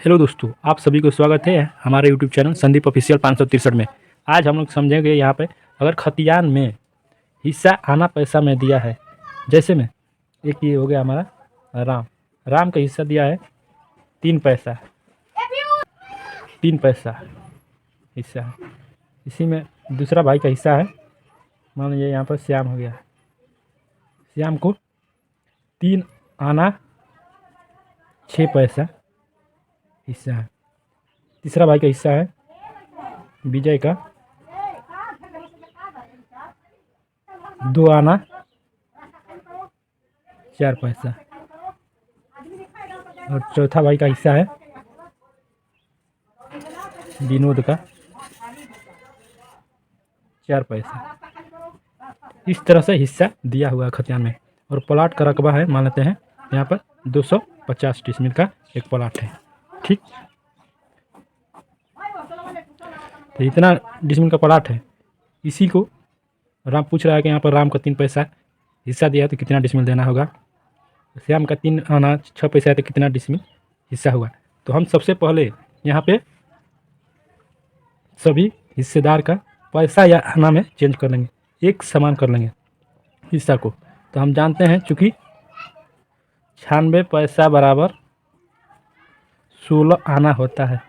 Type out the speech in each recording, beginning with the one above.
Hello दोस्तों, आप सभी को स्वागत है हमारे यूट्यूब चैनल संदीप ऑफिशियल 563 में। आज हम लोग समझेंगे यहाँ पे अगर खतियान में हिस्सा आना पैसा में दिया है। जैसे में एक ये हो गया हमारा राम राम का हिस्सा दिया है 3 पैसा, 3 पैसा हिस्सा है। इसी में दूसरा भाई का हिस्सा है, मान लीजिए यहाँ पर श्याम हो गया। श्याम को 3 आना 6 पैसा हिस्सा है। तीसरा भाई का हिस्सा है विजय का 2 आना 4 पैसा। और चौथा भाई का हिस्सा है विनोद का 4 पैसा। इस तरह से हिस्सा दिया हुआ है खतियान में। और प्लाट का रकबा है, मान लेते हैं यहाँ पर 250 डिसमिल का एक प्लाट है। ठीक, तो इतना डिसमिल का प्लाट है। इसी को राम पूछ रहा है कि यहाँ पर राम का 3 पैसा हिस्सा दिया है तो कितना डिसमिल देना होगा। श्याम का 3 आना 6 पैसा है तो कितना डिसमिल हिस्सा हुआ। तो हम सबसे पहले यहाँ पे सभी हिस्सेदार का पैसा या आना में चेंज कर लेंगे, एक समान कर लेंगे हिस्सा को। तो हम जानते हैं चूँकि 96 पैसा बराबर 16 आना होता है।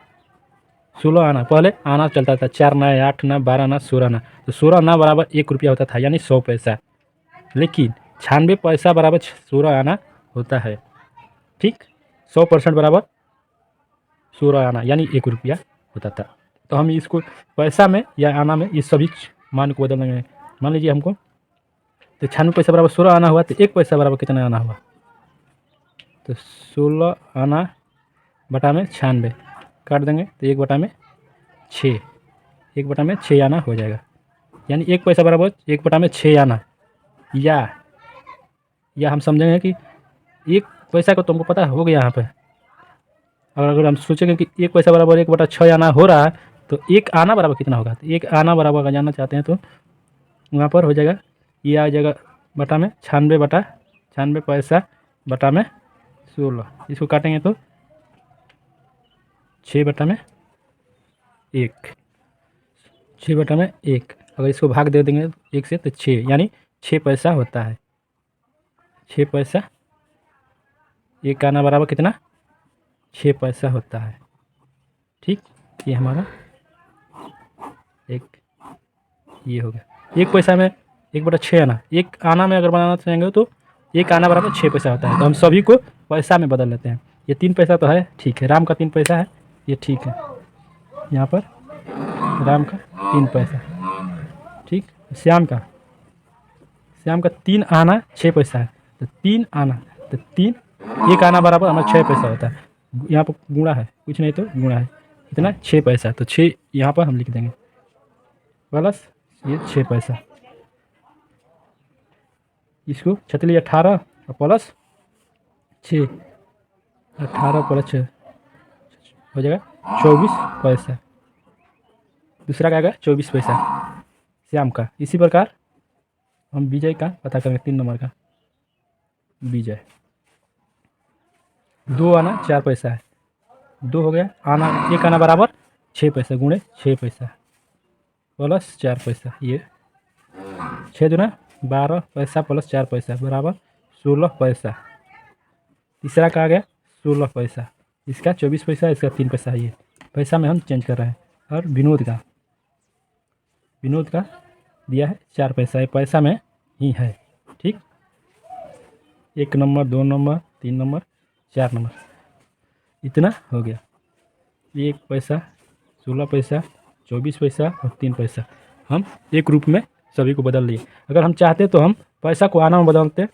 16 आना, पहले आना चलता था 4 आना 8 आना 12 आना 16 आना, तो 16 आना बराबर 1 रुपया होता था, यानी 100 पैसा। लेकिन 96 पैसा बराबर 16 आना होता है। ठीक, 100% बराबर 16 आना यानी 1 रुपया होता था। तो हम इसको पैसा में या आना में इस सभी मान को बदल लेंगे। मान लीजिए हमको तो 96 पैसा बराबर 16 आना हुआ, तो 1 पैसा बराबर कितना आना हुआ, तो 16 आना बटा में 96 काट देंगे तो 1/6, 1/6 आना हो जाएगा। यानी 1 पैसा बराबर 1/6 आना। या हम समझेंगे कि 1 पैसा को तुमको पता हो गया यहाँ पे। अगर हम सोचेंगे कि 1 पैसा बराबर 1/6 आना हो रहा है तो 1 आना बराबर कितना होगा, तो 1 आना बराबर अगर जानना चाहते हैं तो वहाँ पर हो जाएगा, ये आ जाएगा बटा में 96 पैसा बटा में 16। इसको काटेंगे तो 6/1, 6/1। अगर इसको भाग दे देंगे 1 से तो 6, यानी 6 पैसा होता है। 6 पैसा, 1 आना बराबर कितना 6 पैसा होता है। ठीक, ये हमारा एक ये हो गया। 1 पैसा में 1/6 आना, 1 आना में अगर बनाना चाहेंगे तो 1 आना बराबर 6 पैसा होता है। तो हम सभी को पैसा में बदल लेते हैं। ये 3 पैसा तो है, ठीक है, राम का 3 पैसा है, ये ठीक है। यहाँ पर राम का 3 पैसा, ठीक। श्याम का 3 आना 6 पैसा है, तो 3 आना, तो 1 आना बराबर हमारा 6 पैसा होता है। यहाँ पर गुणा है, कुछ नहीं तो गुणा है, इतना 6 पैसा, तो 6 यहाँ पर हम लिख देंगे प्लस ये 6 पैसा। इसको छतली 18 और प्लस 6, 18 प्लस 6 हो जाएगा 24 पैसा। दूसरा क्या आएगा 24 पैसा श्याम का। इसी प्रकार हम विजय का पता करेंगे, 3 नंबर का विजय। 2 आना 4 पैसा है, 2 हो गया आना, 1 आना बराबर 6 पैसा गुणे 6 पैसा प्लस 4 पैसा, ये 6 दूना 12 पैसा प्लस 4 पैसा बराबर 16 पैसा। तीसरा का आ गया 16 पैसा, इसका 24 पैसा, इसका 3 पैसा है। ये पैसा में हम चेंज कर रहे हैं। और विनोद का दिया है 4 पैसा, ये पैसा में ही है। ठीक, 1 नंबर 2 नंबर 3 नंबर 4 नंबर, इतना हो गया। 1 पैसा 16 पैसा 24 पैसा और 3 पैसा हम एक रूप में सभी को बदल लिए। अगर हम चाहते तो हम पैसा को आना में बदलते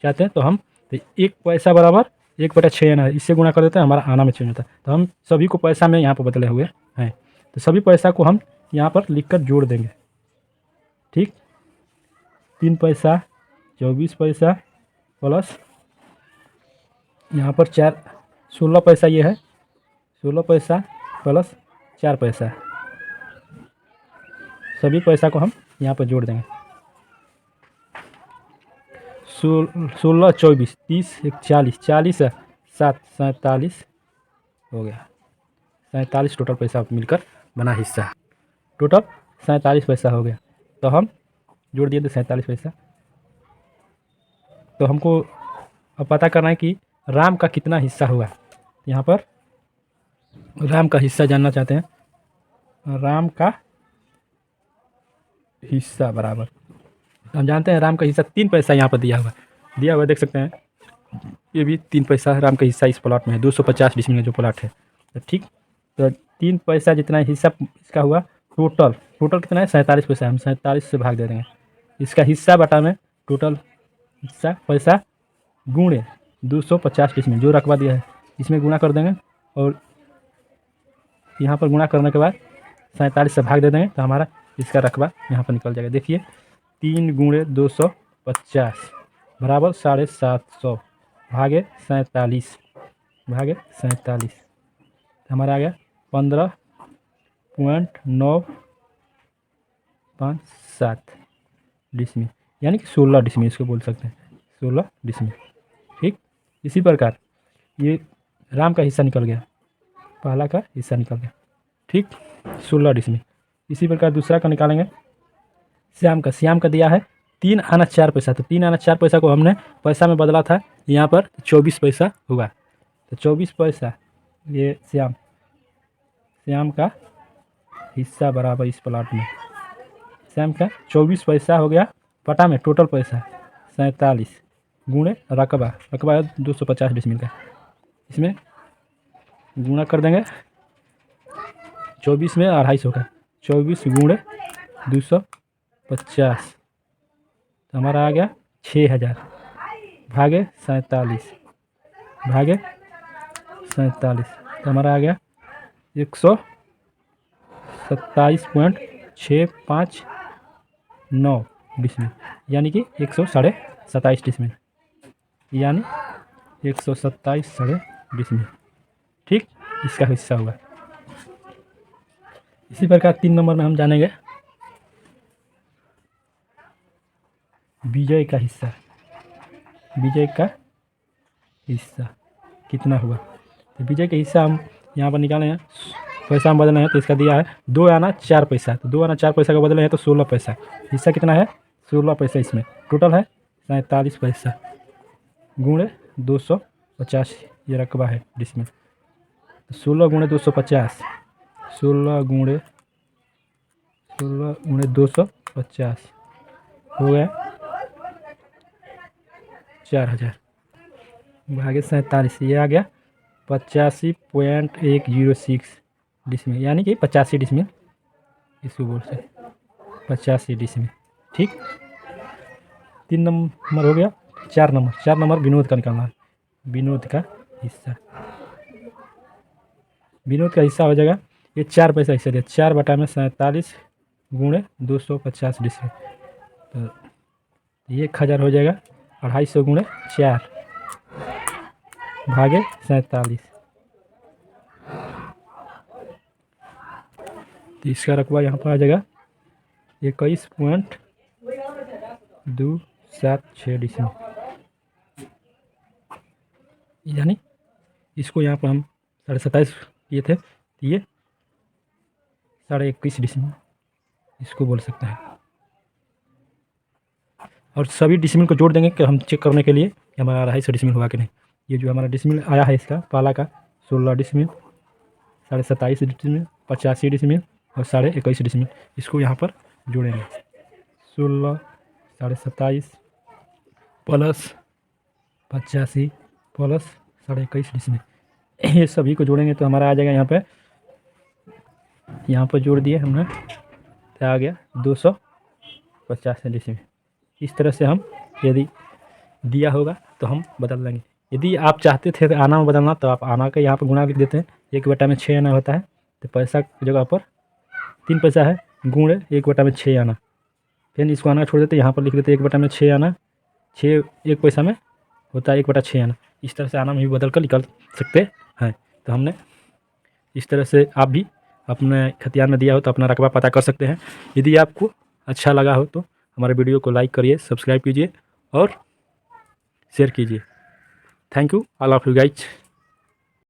चाहते हैं तो हम 1 पैसा बराबर 1/6 आना है, इससे गुणा कर देते हैं, हमारा आना में चेंज होता है। तो हम सभी को पैसा में यहाँ पर बदले हुए हैं। तो सभी पैसा को हम यहाँ पर लिख कर जोड़ देंगे। ठीक, 3 पैसा 24 पैसा प्लस यहाँ पर 16 पैसा, ये है 16 पैसा प्लस 4 पैसा, सभी पैसा को हम यहाँ पर जोड़ देंगे। 16 24 30 1 40, 40 7 47 हो गया। 47 टोटल पैसा मिलकर बना हिस्सा। टोटल 47 पैसा हो गया। तो हम जोड़ दिए थे 47 पैसा। तो हमको अब पता करना है कि राम का कितना हिस्सा हुआ। यहाँ पर राम का हिस्सा जानना चाहते हैं। राम का हिस्सा बराबर, हम जानते हैं राम का हिस्सा 3 पैसा यहाँ पर दिया हुआ देख सकते हैं। ये भी 3 पैसा राम का हिस्सा इस प्लॉट में है, 250 डिसमिल में जो प्लॉट है। तो ठीक, तो 3 पैसा जितना हिस्सा इसका हुआ, टोटल कितना है 47 पैसा। हम 47 से भाग दे देंगे इसका हिस्सा बटा में टोटल हिस्सा पैसा गुणे 250 डिसमिल जो रकबा दिया है इसमें गुणा कर देंगे और यहाँ पर गुणा करने के बाद 47 से भाग दे देंगे तो हमारा इसका रकबा यहाँ पर निकल जाएगा। देखिए 3 गुणे 250 बराबर 750 भागे 47 हमारा आ गया 15.957 डिसमिल, यानी कि 16 डिसमिल इसको बोल सकते हैं, 16 डिसमिल। ठीक, इसी प्रकार ये राम का हिस्सा निकल गया, पहला का हिस्सा निकल गया। ठीक, 16 डिसमिल। इसी प्रकार दूसरा का निकालेंगे श्याम का दिया है 3 आना 4 पैसा। तो 3 आना 4 पैसा को हमने पैसा में बदला था, यहाँ पर 24 पैसा हुआ। तो 24 पैसा ये श्याम का हिस्सा बराबर इस प्लॉट में श्याम का 24 पैसा हो गया पटा में टोटल पैसा 47 गुणे रकबा है 250 डिसमिल का। इसमें गुणा कर देंगे 24 में 250 होगा, 24 गुणे 250 तो हमारा आ गया 6000 भागे 47 तो हमारा आ गया 127.659 डिसमिल, यानी कि 127 डिसमिल, यानी 127 डिसमिल। ठीक, इसका हिस्सा होगा। इसी प्रकार 3 नंबर में हम जानेंगे विजय का हिस्सा कितना हुआ। तो विजय का हिस्सा हम यहाँ पर निकाले हैं, पैसा हम बदले हैं तो इसका दिया है 2 आना 4 पैसा। तो 2 आना 4 पैसा का बदले हैं तो 16 पैसा, हिस्सा कितना है 16 पैसा। इसमें टोटल है 47 पैसा गुणे 250 ये रकबा है डिसमिल। 16 गुणे 250 हो गया 4000 भागे 47 ये आ गया 85.106 डिसमिल, यानी कि 85 डिसमिल इसको बोल सकते 85 डिसमिल। ठीक, 3 नंबर हो गया। 4 नंबर विनोद का निकालना है। विनोद का हिस्सा हो जाएगा ये 4 पैसा हिस्सा दिया, 4 बटा में 47 गुणे 250 डिसमिल। तो 1000 हो जाएगा 250 गुणे 4 भागे 47 तो इसका रकबा यहाँ पर आ जाएगा 21.276 डिसमिल, यानी इसको यहाँ पर हम 27.5 किए थे, ये 21.5 डिसमिल इसको बोल सकते हैं। और सभी डिसमिल को जोड़ देंगे कि हम चेक करने के लिए कि हमारा 250 डिसमिल हुआ कि नहीं। ये जो हमारा डिसमिल आया है इसका पाला का 16 डिसमिल, 27.5 डिसमिल, 85 डिसमिल और 21.5 डिसमिल, इसको यहाँ पर जोड़ेंगे। 16, 27.5 प्लस 85 प्लस 21.5 डिसमिल, ये सभी को जोड़ेंगे तो हमारा आ जाएगा यहाँ पर जोड़ दिए हमने तो आ गया 250 डिसमिल। इस तरह से हम यदि दिया होगा तो हम बदल लेंगे। यदि आप चाहते थे तो आना में बदलना तो आप आना का यहाँ पर गुणा लिख देते हैं, 1/6 आना होता है तो पैसा की जगह पर 3 पैसा है गुणे 1/6 आना, फिर इसको आना छोड़ देते यहाँ पर लिख देते 1/6 आना, 6 1 पैसा में होता है 1/6 आना। इस तरह से आना में भी बदल कर निकाल सकते हैं। तो हमने इस तरह से आप भी अपने खतियान में दिया हो तो अपना रकबा पता कर सकते हैं। यदि आपको अच्छा लगा हो तो हमारे वीडियो को लाइक करिए, सब्सक्राइब कीजिए और शेयर कीजिए। Thank you all of you guys.